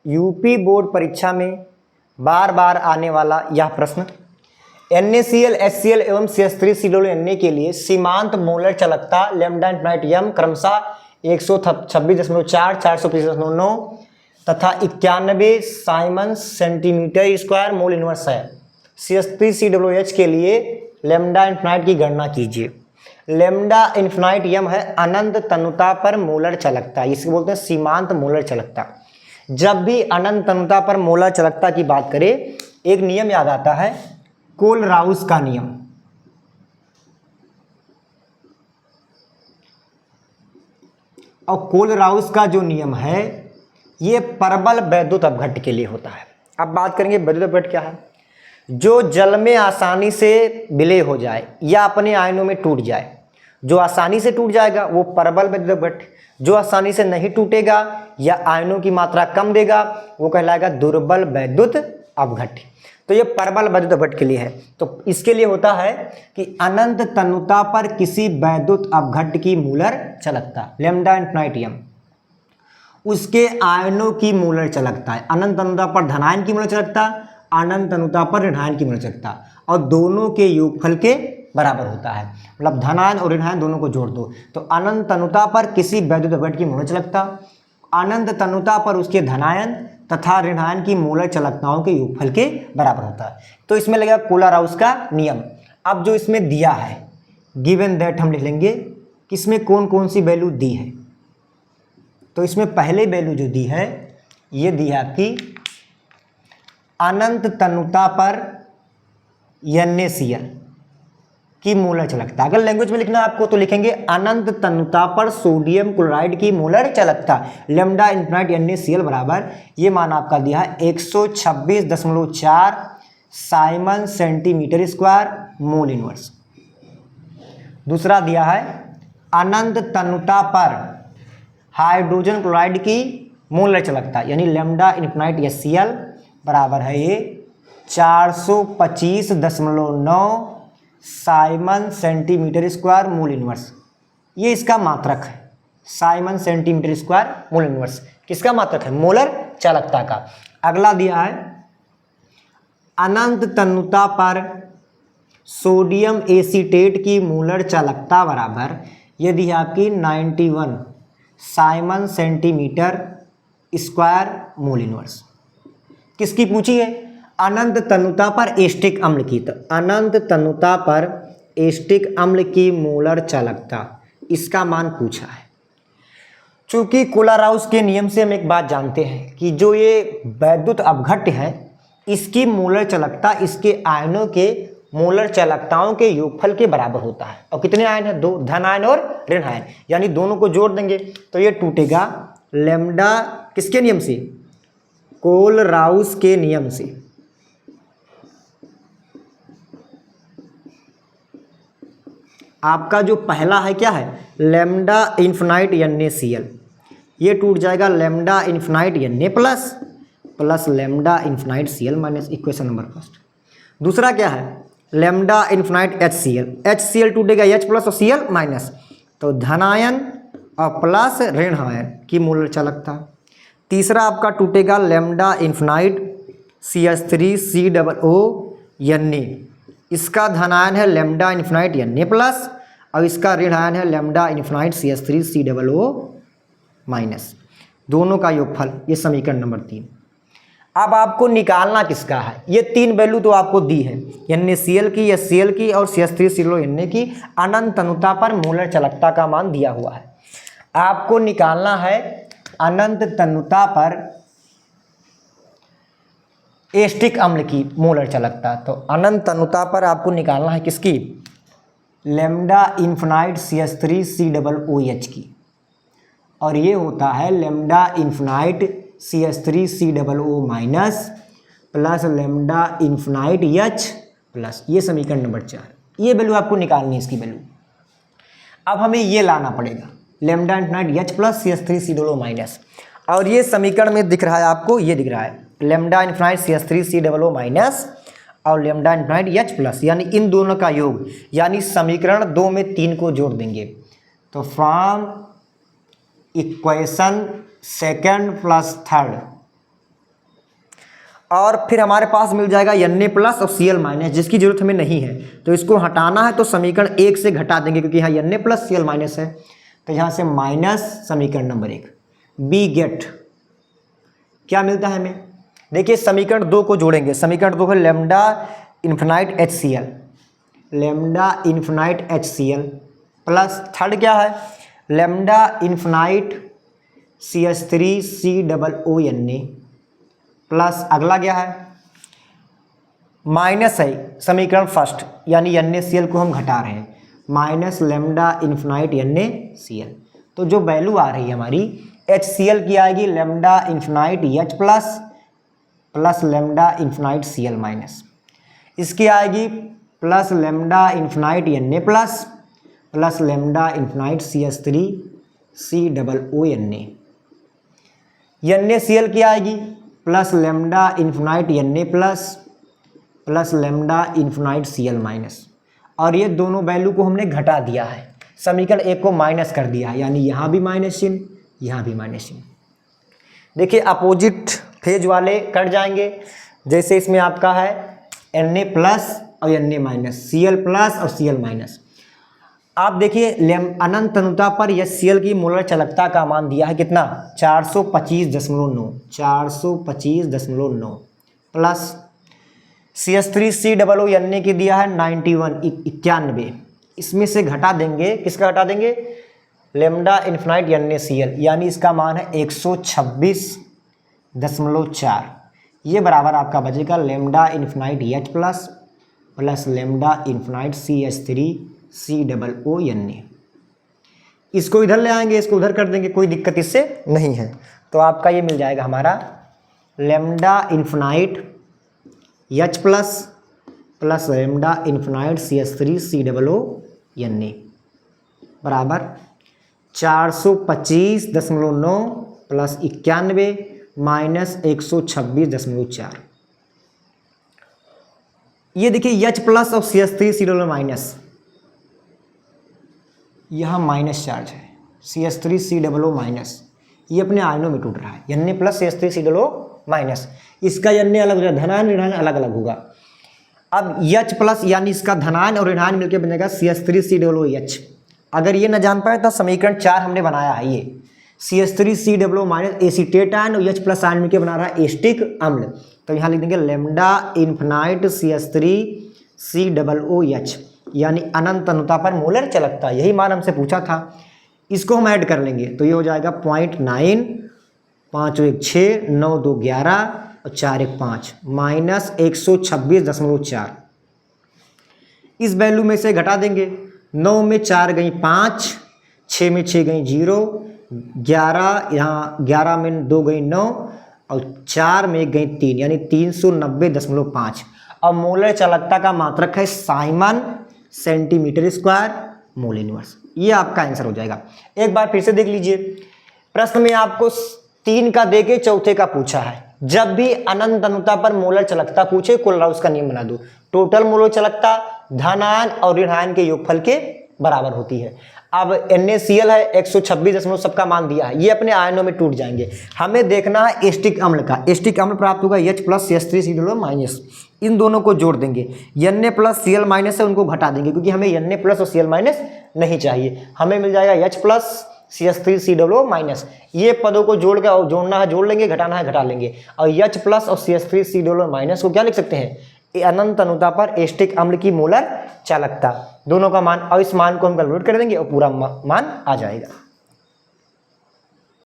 UP board परीक्षा में बार बार आने वाला यह प्रश्न, NaCl HCl एवं CH3COO के लिए सीमांत मोलर चालकता लैम्डा इनफाइनाइट m क्रमशः 126.4 425.9 तथा 91 Simon centimetre square mole inverse है। CH3COOH के लिए लैम्डा इनफाइनाइट की गणना कीजिए। लैम्डा इनफाइनाइट m है अनंत तनुता पर मोलर चालकता, इसे बोलते हैं सीमांत मोलर चालकता। जब भी अनंत तनुता पर मोलर चालकता की बात करें, एक नियम याद आता है, कोलराउस का नियम। और कोलराउस का जो नियम है ये परबल वैद्युत अपघट्ट के लिए होता है। अब बात करेंगे वैद्युत अपघट्ट क्या है। जो जल में आसानी से विलय हो जाए या अपने आयनों में टूट जाए, जो आसानी से टूट जाएगा वो परबल वैद्युत अपघट्ट, जो आसानी से नहीं टूटेगा या आयनों की मात्रा कम देगा वो कहलाएगा दुर्बल वैद्युत अपघट्ट। तो ये परबल वैद्युत अपघट्ट के लिए है। तो इसके लिए होता है कि अनंत तनुता पर किसी वैद्युत अपघट्ट की मोलर चालकता लैम्डा इनफाइनाइट m, उसके आयनों की मोलर चालकता है। अनंत तनुता पर धनायन की मोलर चालकता, अनंत तनुता पर ऋणायन की मोलर चालकता, और दोनों के योगफल के बराबर होता है। मतलब धनायन और ऋणायन दोनों को जोड़ दो तो अनंत तनुता पर किसी वैद्युत अपघट्ट की मोलर चालकता, अनंत तनुता पर उसके धनायन तथा ऋणायन की मोलर चालकताओं के योगफल के बराबर होता है। तो इसमें लगेगा कोलराउस का नियम। अब जो इसमें दिया है गिवन दैट हम लिख लेंगे कि इसमें कौन कौन सी वैल्यू दी है। तो इसमें पहले वैल्यू जो दी है ये दी है आपकी अनंत तनुता पर NaCl की मोलर चालकता। अगर लैंग्वेज में लिखना है आपको तो लिखेंगे अनंत तनुता पर सोडियम क्लोराइड की मोलर चालकता लैम्डा इनफाइनाइट NaCl बराबर, ये मान आपका दिया है 126.4 Simon centimetre square mole inverse. दूसरा दिया है अनंत तनुता पर हाइड्रोजन क्लोराइड की मोलर चालकता यानी लैम्डा इनफाइनाइट HCl बराबर है ये 425.9 Simon centimetre square mole inverse. ये इसका मात्रक है, Simon centimetre square mole inverse किसका मात्रक है, मोलर चालकता का। अगला दिया है अनंत तनुता पर सोडियम एसीटेट की मोलर चालकता बराबर, ये दी है आपकी 91 Simon centimetre square mole inverse. किसकी पूछी है, अनंत तनुता पर एस्टिक अम्ल की। तो अनंत तनुता पर एस्टिक अम्ल की मोलर चालकता, इसका मान पूछा है। चूंकि कोलराउस के नियम से हम एक बात जानते हैं कि जो ये वैद्युत अपघट्ट है इसकी मोलर चालकता इसके आयनों के मोलर चालकताओं के योगफल के बराबर होता है। और कितने आयन है, दो, धन आयन और ऋण आयन, यानी दोनों को जोड़ देंगे तो ये टूटेगा लैम्डा किसके नियम से, कोलराउस के नियम से। आपका जो पहला है क्या है, लैम्डा इनफाइनाइट NaCl, ये टूट जाएगा lambda infinite Na plus lambda infinite Cl minus, equation number first. दूसरा क्या है, लैम्डा इनफाइनाइट HCl टूटेगा H प्लस और Cl माइनस, तो धनायन और प्लस ऋण आयन की मोलर चालकता। तीसरा आपका टूटेगा लैम्डा इनफाइनाइट CH3COO Na, इसका धनायन है लैम्डा इनफाइनाइट Na प्लस और इसका ऋण आयन है लैम्डा इनफाइनाइट CH3COO माइनस, दोनों का योगफल। ये समीकरण नंबर 3। अब आपको निकालना किसका है, ये तीन वैल्यू तो आपको दी है NaCl की, HCl की और CH3COO की अनंत तनुता पर मोलर चालकता का मान दिया हुआ है। आपको निकालना है अनंत तनुता पर एस्टिक अम्ल की मोलर चालकता। तो अनंत तनुता पर आपको निकालना है किसकी, लैम्डा इनफाइनाइट CH3COOH की, और ये होता है lambda infinite CH3COO minus plus lambda infinite H plus, ये समीकरण नंबर 4। ये वैल्यू आपको निकालनी है इसकी वैल्यू। अब हमें ये लाना पड़ेगा lambda infinite H plus CH3COO minus, और ये समीकरण में दिख रहा है आपको, ये दिख रहा है लैम्डा इनफाइनाइट CH3COO माइनस और लैम्डा इनफाइनाइट H प्लस, यानी इन दोनों का योग, यानी समीकरण 2 में 3 को जोड़ देंगे तो from equation second plus third और फिर हमारे पास मिल जाएगा Na प्लस और Cl माइनस, जिसकी जरूरत हमें नहीं है। तो इसको हटाना है तो समीकरण 1 से घटा देंगे, क्योंकि यहाँ Na प्लस Cl माइनस है, तो यहाँ से माइनस समीकरण नंबर 1 बी गेट क्या मिलता है हमें। देखिए समीकरण 2 को जोड़ेंगे। समीकरण 2 है lambda infinite HCl, lambda infinite HCl plus third क्या है लैम्डा इन्फिनाइट CH3COONA प्लस अगला क्या है माइनस है समीकरण फर्स्ट, यानी NaCl को हम घटा रहे हैं, माइनस लैम्डा इन्फिनाइट NaCl। तो जो वैल्यू आ रही है हमारी HCl की आएगी lambda infinite H plus lambda infinite Cl minus, इसकी आएगी plus lambda infinite Na plus lambda infinite CH3COONA। NaCl की आएगी plus lambda infinite Na plus lambda infinite Cl minus, और ये दोनों वैल्यू को हमने घटा दिया है, समीकरण 1 को माइनस कर दिया है, यानी यहाँ भी माइनस चिन्ह, यहाँ भी माइनस चिन्ह। देखिए अपोजिट फेज वाले कट जाएंगे, जैसे इसमें आपका है Na प्लस और Na माइनस, Cl प्लस और Cl माइनस। आप देखिए अनंत अनुता पर HCl की मोलर चालकता का मान दिया है कितना 425.9 प्लस CH3COONA की दिया है 91, इसमें से घटा देंगे, किसका घटा देंगे लैम्डा इन्फिनाइट NaCl, यानी इसका मान है 126.4। ये बराबर आपका बचेगा lambda infinite H plus lambda infinite CH3COONA। इसको इधर ले आएंगे, इसको उधर कर देंगे, कोई दिक्कत इससे नहीं है। तो आपका ये मिल जाएगा हमारा lambda infinite H plus lambda infinite CH3COONA बराबर 425.9 प्लस 91 माइनस 126.4। ये देखिए H प्लस और CH3COONA माइनस, यहाँ माइनस चार्ज है, CH3COO माइनस, ये अपने आयनों में टूट रहा है, Na प्लस CH3COO माइनस, इसका Na अलग हो जाएगा, धनायन ऋणायन अलग अलग होगा। अब H प्लस यानी इसका धनायन और ऋणायन मिलकर बनेगा CH3COOH। अगर ये ना जान पाए तो समीकरण 4 हमने बनाया है, ये CH3COO माइनस एसीटेट आयन और H प्लस आयन मिलकर बना रहा है एस्टिक अम्ल। तो यहाँ लिख देंगे लैम्डा इन्फिनाइट CH3COOH, यानी अनंत अनुता पर मोलर चालकता, यही मान हमसे पूछा था। इसको हम ऐड कर लेंगे तो ये हो जाएगा 0.9, 5 1 6, 9 2 11 और 4 1 5 माइनस 126.4। इस वैल्यू में से घटा देंगे, 9 में 4 गई 5, 6 में 6 गई 0, 11 यहाँ 11 में 2 गई 9 और 4 में गई 3, यानी 390.5। अब मोलर चालकता का मात्रक है Simon centimetre square mole inverse. ये आपका आंसर हो जाएगा। एक बार फिर से देख लीजिए, प्रश्न में आपको 3 का देके चौथे का पूछा है। जब भी अनंत अनुता पर मोलर चालकता पूछे कोलराउस का नियम बना दो, टोटल मोलर चालकता धनायन और ऋणायन के योगफल के बराबर होती है। अब NaCl है 126 सबका मान दिया है, ये अपने आयनों में टूट जाएंगे। हमें देखना है एस्टिक अम्ल का, एस्टिक अम्ल प्राप्त होगा H प्लस CH3COO माइनस, इन दोनों को जोड़ देंगे, Na प्लस Cl माइनस है उनको घटा देंगे, क्योंकि हमें Na प्लस और Cl माइनस नहीं चाहिए। हमें मिल जाएगा H प्लस CH3COO माइनस, ये पदों को जोड़ के जोड़ना है जोड़ लेंगे, घटाना है घटा लेंगे। और H प्लस और CH3COO माइनस को क्या लिख सकते हैं, अनंत अनुता पर एस्टिक अम्ल की मोलर चालकता, दोनों का मान, और इस मान को हम कैलकुलेट कर देंगे और पूरा मान आ जाएगा।